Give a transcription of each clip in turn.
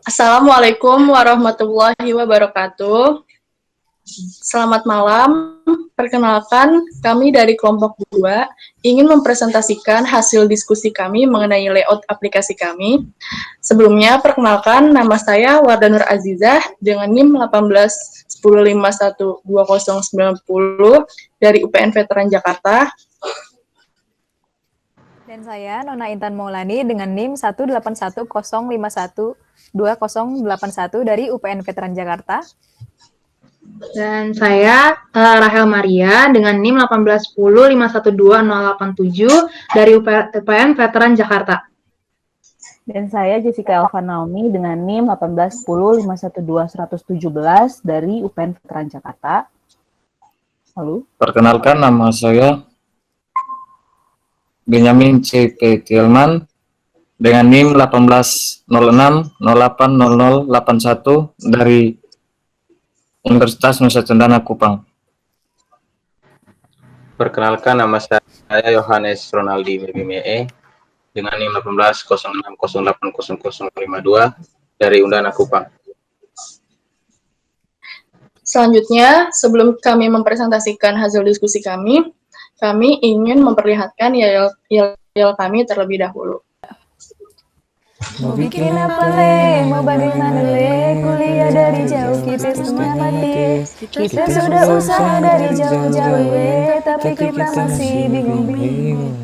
Assalamualaikum warahmatullahi wabarakatuh. Selamat malam. Perkenalkan, kami dari kelompok 2 ingin mempresentasikan hasil diskusi kami mengenai layout aplikasi kami. Sebelumnya, perkenalkan nama saya Warda Nur Azizah dengan NIM 18 10512090 dari UPN Veteran Jakarta. Dan saya Nona Intan Maulani dengan NIM 1810512081 dari UPN Veteran Jakarta. Dan saya Rahel Maria dengan NIM 1810512087 dari UPN Veteran Jakarta. Dan saya Jessica Elva Naomi dengan NIM 1810512117 dari UPN Veteran Jakarta. Halo. Perkenalkan, nama saya Benyamin C.P. Tilman dengan NIM 1806080081 dari Universitas Nusa Cendana Kupang. Perkenalkan, nama saya Yohanes Ronaldi Mebimee dengan NIM 1806080052 dari Undana Kupang. Selanjutnya, sebelum kami mempresentasikan hasil diskusi kami ingin memperlihatkan yel kami terlebih dahulu. Mau bikin apa le, mau bagaimana le, kuliah dari jauh kita semangat. Kita sudah usaha dari jauh-jauh le, tapi kita masih bingung-bingung.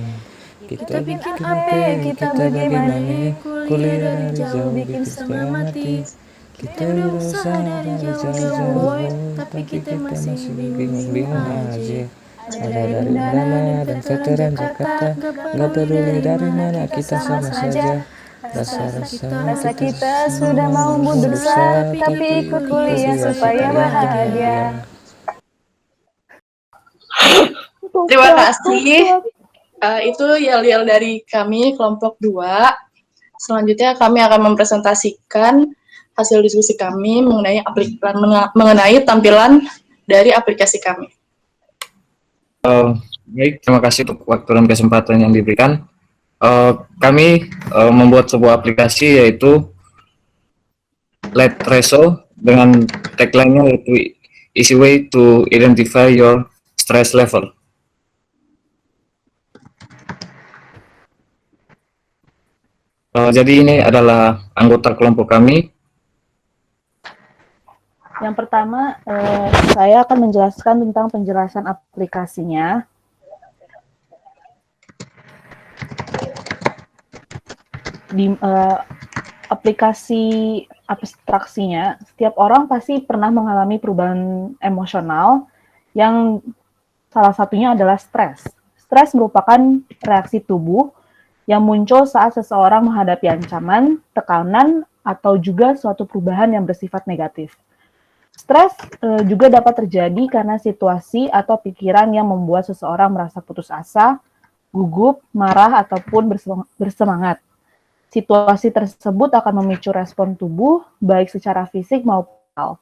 Kita bikin apa, kita bagaimana, kuliah dari jauh bikin setengah mati. Kita udah usaha dari jauh-jauh, tapi kita masih bingung-bingung aja. Ada dari mana dan veteran Jakarta, gak peduli dari mana kita sama saja. Rasa kita sudah mau mundur saat, tapi ikut kuliah supaya bahagia. Terima kasih. Itu yel-yel dari kami kelompok 2. Selanjutnya kami akan mempresentasikan hasil diskusi kami mengenai tampilan dari aplikasi kami. Baik, terima kasih untuk waktu dan kesempatan yang diberikan. Kami membuat sebuah aplikasi yaitu Letreso dengan tagline-nya yaitu easy way to identify your stress level. Jadi ini adalah anggota kelompok kami. Yang pertama, saya akan menjelaskan tentang penjelasan aplikasinya. Di aplikasi abstraksinya, setiap orang pasti pernah mengalami perubahan emosional yang salah satunya adalah stres. Stres merupakan reaksi tubuh yang muncul saat seseorang menghadapi ancaman, tekanan, atau juga suatu perubahan yang bersifat negatif. Stres juga dapat terjadi karena situasi atau pikiran yang membuat seseorang merasa putus asa, gugup, marah, ataupun bersemangat. Situasi tersebut akan memicu respon tubuh, baik secara fisik maupun mental.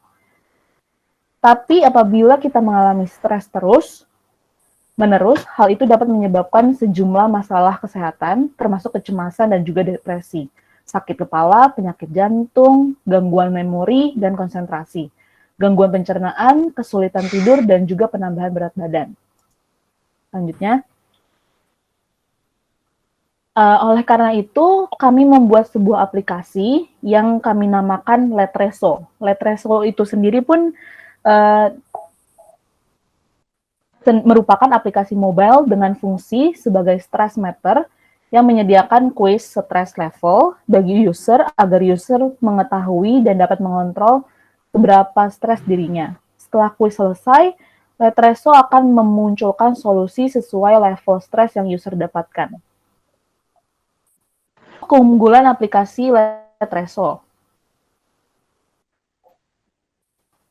Tapi apabila kita mengalami stres terus-menerus, hal itu dapat menyebabkan sejumlah masalah kesehatan, termasuk kecemasan dan juga depresi, sakit kepala, penyakit jantung, gangguan memori dan konsentrasi, gangguan pencernaan, kesulitan tidur, dan juga penambahan berat badan. Selanjutnya, oleh karena itu, kami membuat sebuah aplikasi yang kami namakan Letreso. Letreso itu sendiri pun merupakan aplikasi mobile dengan fungsi sebagai stress meter yang menyediakan kuis stress level bagi user agar user mengetahui dan dapat mengontrol seberapa stres dirinya. Setelah kuis selesai, Letreso akan memunculkan solusi sesuai level stres yang user dapatkan. Keunggulan aplikasi Letreso.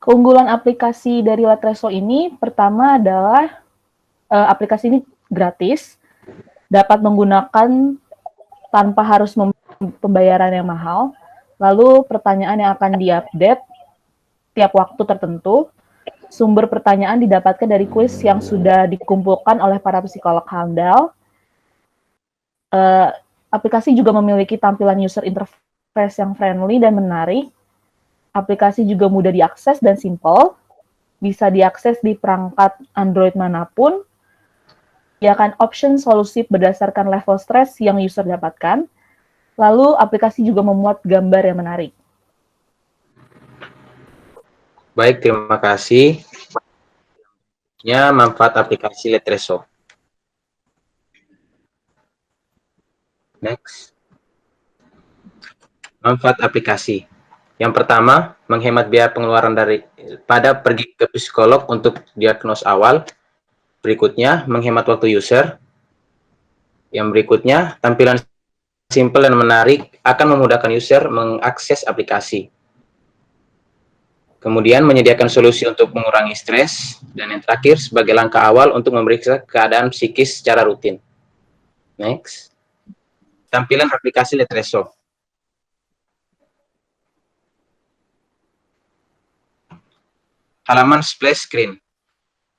Keunggulan aplikasi dari Letreso ini pertama adalah aplikasi ini gratis, dapat menggunakan tanpa harus pembayaran yang mahal. Lalu pertanyaan yang akan diupdate tiap waktu tertentu. Sumber pertanyaan didapatkan dari kuis yang sudah dikumpulkan oleh para psikolog handal. Aplikasi juga memiliki tampilan user interface interface yang friendly dan menarik. Aplikasi juga mudah diakses dan simple. Bisa diakses di perangkat Android manapun. Menyediakan option solusi berdasarkan level stres yang user dapatkan. Lalu, aplikasi juga memuat gambar yang menarik. Baik, terima kasih. Manfaat aplikasi Letreso. Next. Manfaat aplikasi. Yang pertama, menghemat biaya pengeluaran pada pergi ke psikolog untuk diagnos awal. Berikutnya, menghemat waktu user. Yang berikutnya, tampilan simple dan menarik akan memudahkan user mengakses aplikasi. Kemudian, menyediakan solusi untuk mengurangi stres. Dan yang terakhir, sebagai langkah awal untuk memeriksa keadaan psikis secara rutin. Next. Tampilan aplikasi Letreso. Halaman splash screen.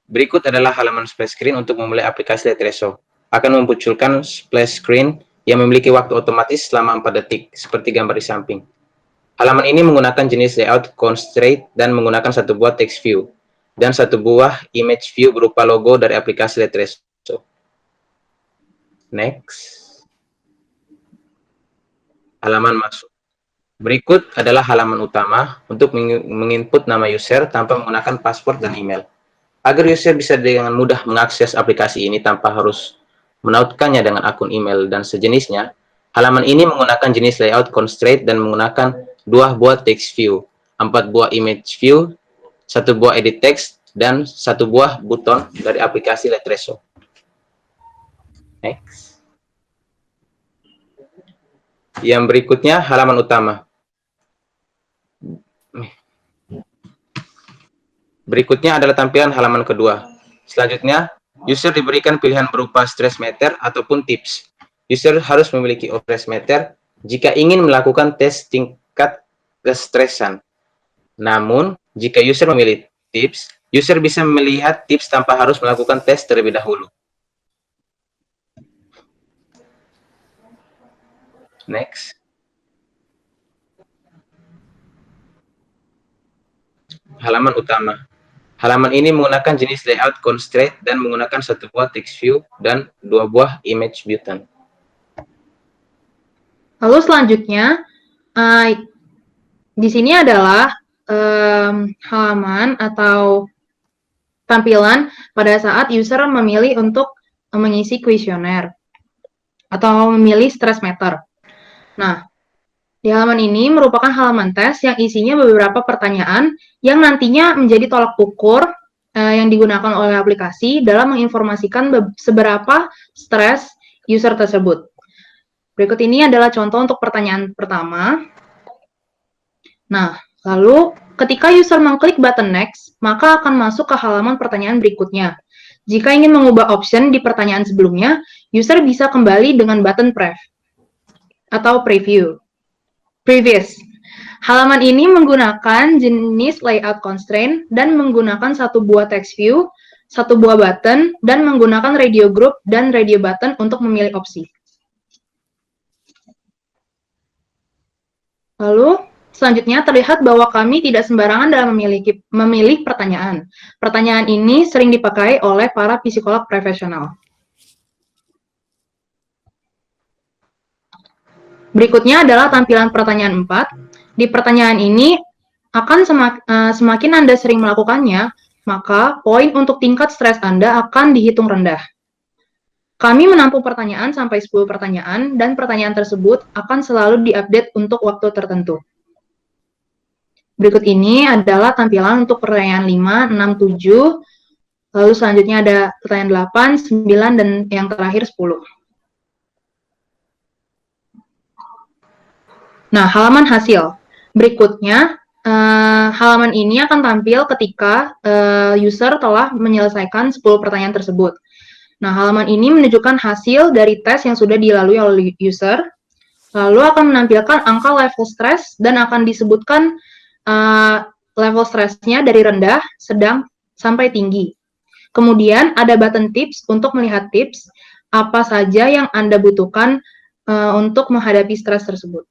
Berikut adalah halaman splash screen untuk memulai aplikasi Letreso. Akan memunculkan splash screen yang memiliki waktu otomatis selama 4 detik, seperti gambar di samping. Halaman ini menggunakan jenis layout constraint dan menggunakan satu buah text view, dan satu buah image view berupa logo dari aplikasi Letreso. Next. Halaman masuk. Berikut adalah halaman utama untuk menginput nama user tanpa menggunakan password dan email. Agar user bisa dengan mudah mengakses aplikasi ini tanpa harus menautkannya dengan akun email dan sejenisnya, halaman ini menggunakan jenis layout constraint dan menggunakan 2 buah text view, 4 buah image view, 1 buah edit text, dan 1 buah buton dari aplikasi Letreso. Next. Yang berikutnya, halaman utama. Berikutnya adalah tampilan halaman kedua. Selanjutnya, user diberikan pilihan berupa stress meter ataupun tips. User harus memiliki stress meter jika ingin melakukan tes tingkat kestresan. Namun, jika user memilih tips, user bisa melihat tips tanpa harus melakukan tes terlebih dahulu. Next. Halaman utama. Halaman ini menggunakan jenis layout constraint dan menggunakan 1 buah text view dan 2 buah image button. Lalu selanjutnya, di sini adalah halaman atau tampilan pada saat user memilih untuk mengisi kuesioner atau memilih stress meter. Nah, di halaman ini merupakan halaman tes yang isinya beberapa pertanyaan yang nantinya menjadi tolak ukur yang digunakan oleh aplikasi dalam menginformasikan seberapa stres user tersebut. Berikut ini adalah contoh untuk pertanyaan pertama. Nah, lalu ketika user mengklik button next, maka akan masuk ke halaman pertanyaan berikutnya. Jika ingin mengubah option di pertanyaan sebelumnya, user bisa kembali dengan button prev atau previous. Halaman ini menggunakan jenis layout constraint dan menggunakan 1 buah text view, 1 buah button, dan menggunakan radio group dan radio button untuk memilih opsi. Lalu, selanjutnya terlihat bahwa kami tidak sembarangan dalam memilih pertanyaan. Pertanyaan ini sering dipakai oleh para psikolog profesional. Berikutnya adalah tampilan pertanyaan 4. Di pertanyaan ini, akan semakin Anda sering melakukannya, maka poin untuk tingkat stres Anda akan dihitung rendah. Kami menampung pertanyaan sampai 10 pertanyaan, dan pertanyaan tersebut akan selalu diupdate untuk waktu tertentu. Berikut ini adalah tampilan untuk pertanyaan 5, 6, 7, lalu selanjutnya ada pertanyaan 8, 9, dan yang terakhir 10. Nah, halaman hasil. Berikutnya, halaman ini akan tampil ketika user telah menyelesaikan 10 pertanyaan tersebut. Nah, halaman ini menunjukkan hasil dari tes yang sudah dilalui oleh user, lalu akan menampilkan angka level stres dan akan disebutkan level stresnya dari rendah, sedang, sampai tinggi. Kemudian ada button tips untuk melihat tips apa saja yang Anda butuhkan untuk menghadapi stres tersebut.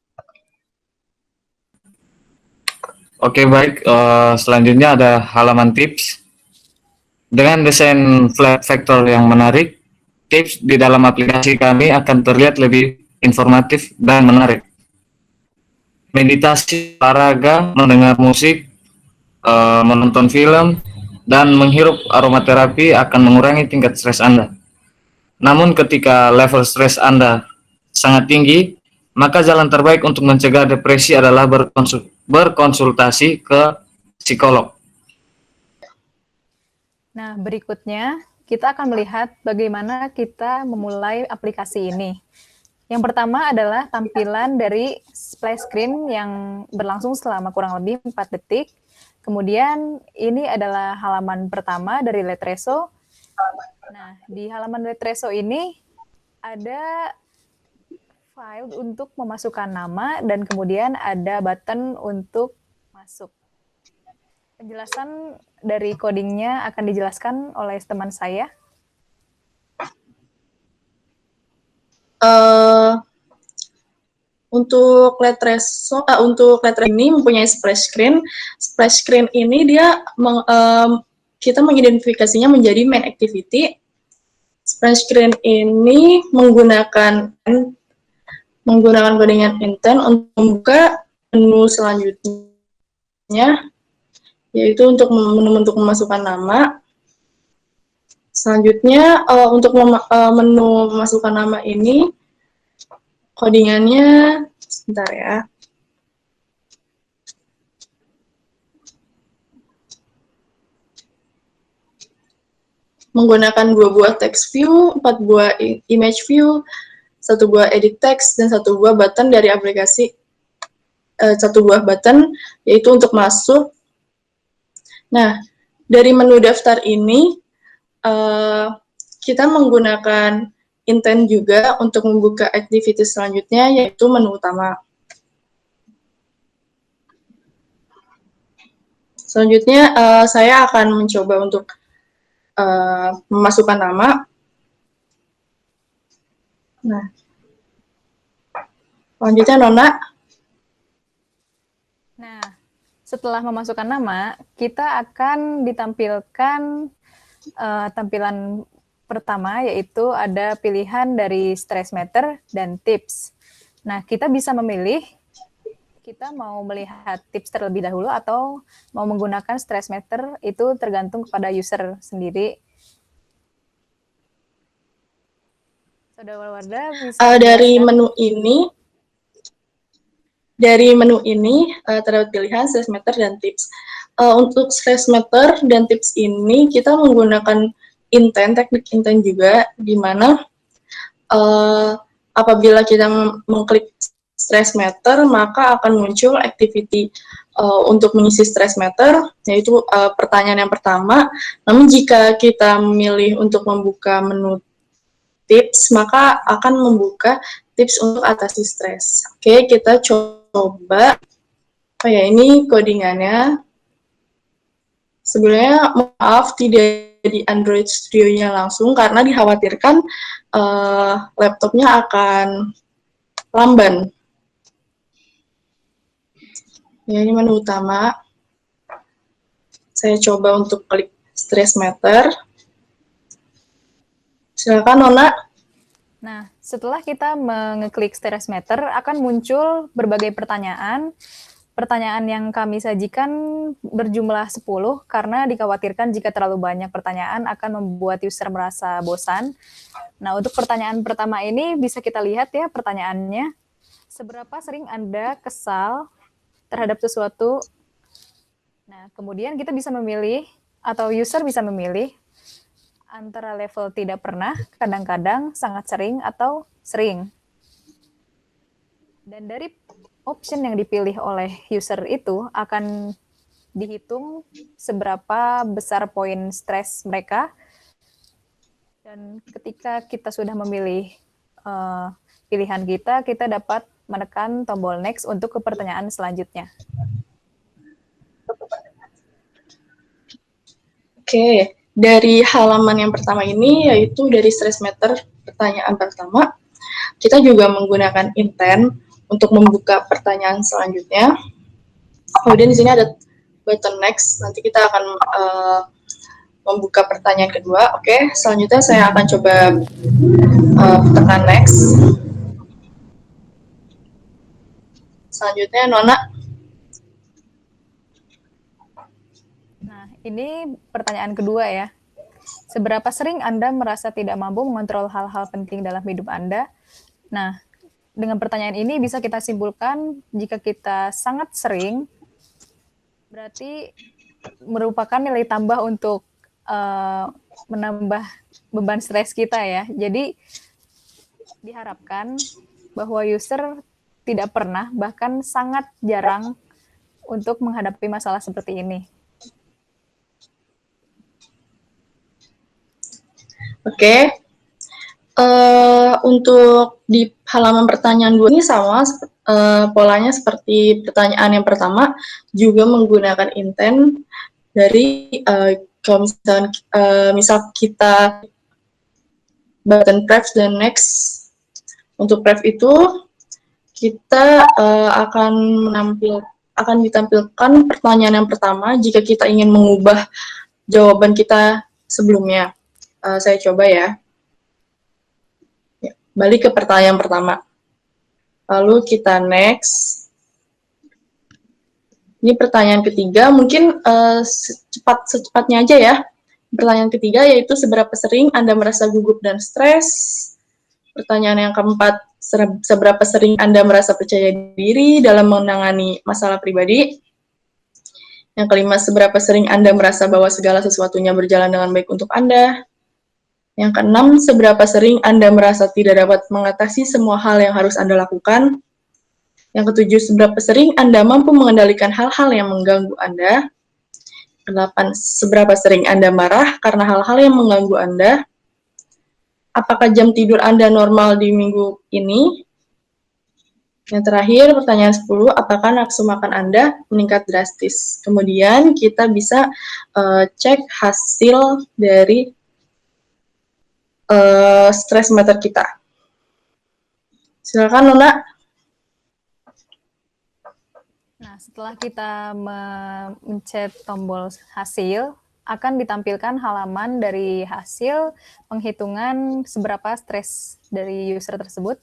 Oke, baik. Selanjutnya ada halaman tips. Dengan desain flat vektor yang menarik, tips di dalam aplikasi kami akan terlihat lebih informatif dan menarik. Meditasi, olahraga, mendengar musik, menonton film, dan menghirup aromaterapi akan mengurangi tingkat stres Anda. Namun ketika level stres Anda sangat tinggi, maka jalan terbaik untuk mencegah depresi adalah berkonsultasi ke psikolog. Nah, berikutnya kita akan melihat bagaimana kita memulai aplikasi ini. Yang pertama adalah tampilan dari splash screen yang berlangsung selama kurang lebih 4 detik. Kemudian ini adalah halaman pertama dari Letreso. Nah, di halaman Letreso ini ada file untuk memasukkan nama dan kemudian ada button untuk masuk. Penjelasan dari codingnya akan dijelaskan oleh teman saya. Untuk Letreso ini mempunyai splash screen. Splash screen ini dia kita mengidentifikasinya menjadi main activity. Splash screen ini menggunakan codingan intent untuk membuka menu selanjutnya, yaitu untuk memasukkan nama. Selanjutnya untuk menu memasukkan nama ini codingannya sebentar ya. Menggunakan 2 buah text view, 4 buah image view, 1 buah edit text, dan 1 buah button dari aplikasi, 1 buah button yaitu untuk masuk. Nah, dari menu daftar ini kita menggunakan intent juga untuk membuka activity selanjutnya, yaitu menu utama. Selanjutnya saya akan mencoba untuk memasukkan nama. Nah, selanjutnya Nona. Nah, setelah memasukkan nama, kita akan ditampilkan tampilan pertama, yaitu ada pilihan dari stress meter dan tips. Nah, kita bisa memilih kita mau melihat tips terlebih dahulu atau mau menggunakan stress meter, itu tergantung kepada user sendiri. Saudara Wardah bisa dari menu ini terdapat pilihan stress meter dan tips. Untuk stress meter dan tips ini kita menggunakan teknik intent juga, di mana apabila kita mengklik stress meter, maka akan muncul activity untuk mengisi stress meter, yaitu pertanyaan yang pertama. Namun jika kita memilih untuk membuka menu tips, maka akan membuka tips untuk atasi stres. Oke, kita coba. Oh ya, ini codingannya. Sebenarnya maaf tidak di Android Studio-nya langsung karena dikhawatirkan laptopnya akan lamban. Ya, ini menu utama. Saya coba untuk klik stress meter. Silakan Nona. Nah, setelah kita mengeklik stress meter, akan muncul berbagai pertanyaan. Pertanyaan yang kami sajikan berjumlah 10 karena dikhawatirkan jika terlalu banyak pertanyaan akan membuat user merasa bosan. Nah, untuk pertanyaan pertama ini bisa kita lihat ya pertanyaannya. Seberapa sering Anda kesal terhadap sesuatu? Nah, kemudian kita bisa memilih atau user bisa memilih antara level tidak pernah, kadang-kadang, sangat sering, atau sering. Dan dari option yang dipilih oleh user itu akan dihitung seberapa besar poin stres mereka. Dan ketika kita sudah memilih pilihan kita dapat menekan tombol next untuk ke pertanyaan selanjutnya. Oke, dari halaman yang pertama ini, yaitu dari stress meter pertanyaan pertama, kita juga menggunakan intent untuk membuka pertanyaan selanjutnya. Kemudian di sini ada button next. Nanti kita akan membuka pertanyaan kedua. Oke, selanjutnya saya akan coba tekan next. Selanjutnya Nona. Nah, ini pertanyaan kedua ya. Seberapa sering Anda merasa tidak mampu mengontrol hal-hal penting dalam hidup Anda? Nah, dengan pertanyaan ini bisa kita simpulkan jika kita sangat sering, berarti merupakan nilai tambah untuk menambah beban stres kita ya. Jadi diharapkan bahwa user tidak pernah, bahkan sangat jarang untuk menghadapi masalah seperti ini. Oke. Untuk di halaman pertanyaan 2 ini sama polanya seperti pertanyaan yang pertama, juga menggunakan intent dari kalau misal kita button pref dan next. Untuk pref itu kita akan ditampilkan pertanyaan yang pertama jika kita ingin mengubah jawaban kita sebelumnya. Saya coba ya. Balik ke pertanyaan pertama. Lalu kita next. Ini pertanyaan ketiga, mungkin secepatnya aja ya. Pertanyaan ketiga yaitu seberapa sering Anda merasa gugup dan stres. Pertanyaan yang keempat, seberapa sering Anda merasa percaya diri dalam menangani masalah pribadi. Yang kelima, seberapa sering Anda merasa bahwa segala sesuatunya berjalan dengan baik untuk Anda. Yang keenam, seberapa sering Anda merasa tidak dapat mengatasi semua hal yang harus Anda lakukan. Yang ketujuh, seberapa sering Anda mampu mengendalikan hal-hal yang mengganggu Anda. Kedelapan, seberapa sering Anda marah karena hal-hal yang mengganggu Anda. Apakah jam tidur Anda normal di minggu ini? Yang terakhir, pertanyaan 10, apakah nafsu makan Anda meningkat drastis? Kemudian kita bisa cek hasil dari stress meter kita. Silakan Nona. Nah, setelah kita mencet tombol hasil, akan ditampilkan halaman dari hasil penghitungan seberapa stres dari user tersebut.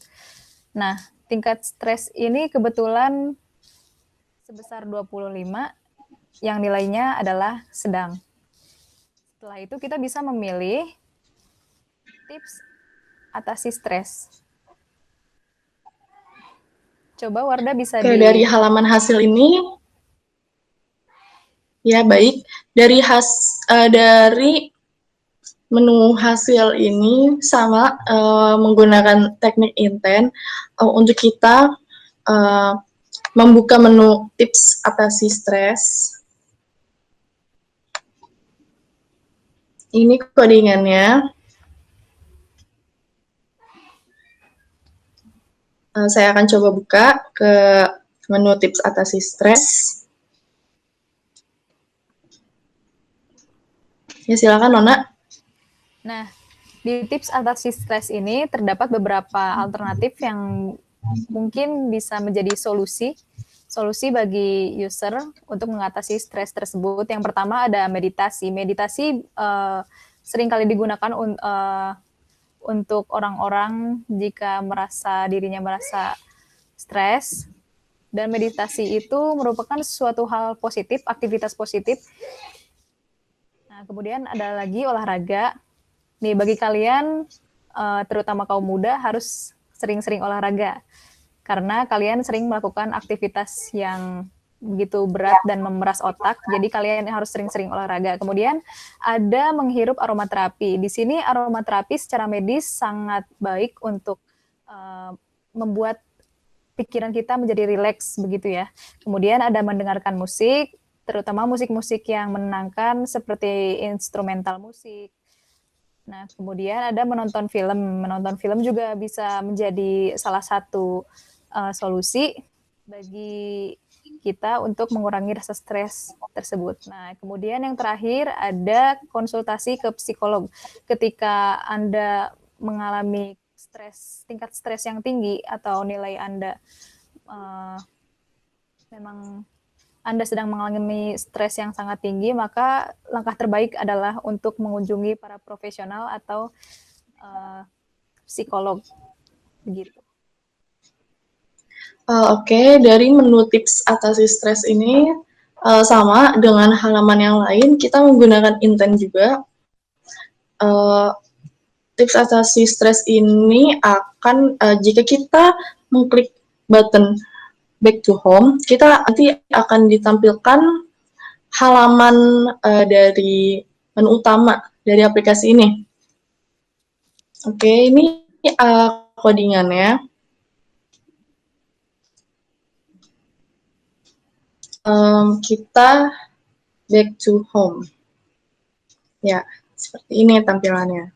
Nah, tingkat stres ini kebetulan sebesar 25, yang nilainya adalah sedang. Setelah itu kita bisa memilih tips atasi stres. Coba Wardah bisa dari halaman hasil ini, ya baik, dari menu hasil ini sama menggunakan teknik intent untuk kita membuka menu tips atasi stres. Ini codingannya. Saya akan coba buka ke menu tips atasi stres. Ya, silakan Nona. Nah, di tips atasi stres ini terdapat beberapa alternatif yang mungkin bisa menjadi solusi bagi user untuk mengatasi stres tersebut. Yang pertama ada meditasi. Meditasi seringkali digunakan untuk orang-orang jika dirinya merasa stres, dan meditasi itu merupakan suatu hal positif, aktivitas positif. Nah, kemudian ada lagi olahraga. Nih, bagi kalian, terutama kaum muda, harus sering-sering olahraga. Karena kalian sering melakukan aktivitas yang begitu berat dan memeras otak, jadi kalian harus sering-sering olahraga. Kemudian ada menghirup aromaterapi. Di sini aromaterapi secara medis sangat baik untuk membuat pikiran kita menjadi rileks begitu ya. Kemudian ada mendengarkan musik, terutama musik-musik yang menenangkan seperti instrumental musik. Nah, kemudian ada menonton film. Menonton film juga bisa menjadi salah satu solusi bagi kita untuk mengurangi rasa stres tersebut. Nah, kemudian yang terakhir ada konsultasi ke psikolog. Ketika Anda mengalami tingkat stres yang tinggi atau nilai Anda memang Anda sedang mengalami stres yang sangat tinggi, maka langkah terbaik adalah untuk mengunjungi para profesional atau psikolog. Begitu. Oke, dari menu tips atasi stres ini sama dengan halaman yang lain, kita menggunakan Inten juga. Tips atasi stres ini akan jika kita mengklik button back to home, kita nanti akan ditampilkan halaman dari menu utama dari aplikasi ini. Oke, ini codingannya. Kita back to home. Ya, seperti ini tampilannya.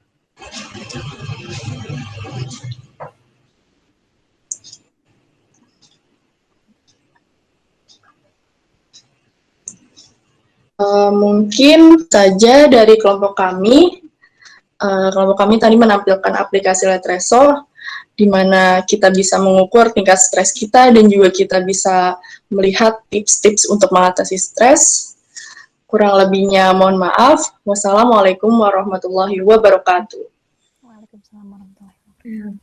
Mungkin saja dari kelompok kami. Kelompok kami tadi menampilkan aplikasi Letreso, di mana kita bisa mengukur tingkat stres kita dan juga kita bisa melihat tips-tips untuk mengatasi stres. Kurang lebihnya mohon maaf. Wassalamualaikum warahmatullahi wabarakatuh. Waalaikumsalam warahmatullahi wabarakatuh.